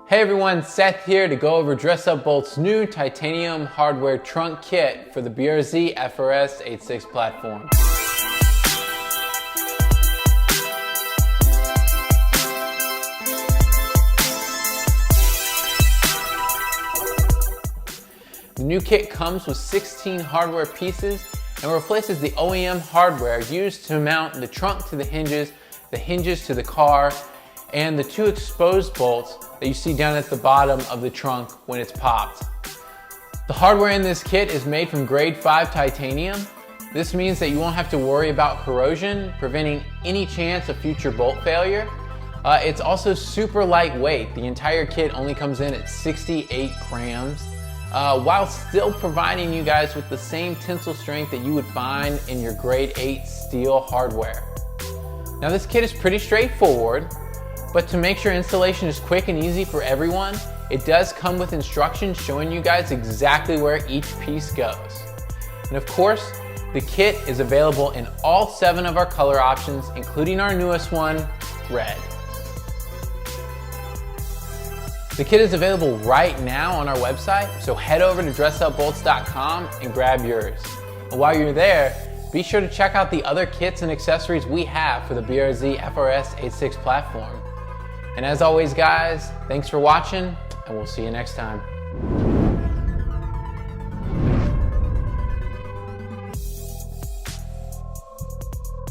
Hey everyone, Seth here to go over Dress Up Bolt's new titanium hardware trunk kit for the BRZ FRS 86 platform. The new kit comes with 16 hardware pieces and replaces the OEM hardware used to mount the trunk to the hinges to the car, and the two exposed bolts that you see down at the bottom of the trunk when it's popped. The hardware in this kit is made from grade 5 titanium. This means that you won't have to worry about corrosion, preventing any chance of future bolt failure. It's also super lightweight. The entire kit only comes in at 68 grams, while still providing you guys with the same tensile strength that you would find in your grade 8 steel hardware. Now this kit is pretty straightforward, but to make sure installation is quick and easy for everyone, it does come with instructions showing you guys exactly where each piece goes. And of course, the kit is available in all 7 of our color options, including our newest one, red. The kit is available right now on our website, so head over to dressupbolts.com and grab yours. And while you're there, be sure to check out the other kits and accessories we have for the BRZ FRS 86 platform. And as always guys, thanks for watching, and we'll see you next time.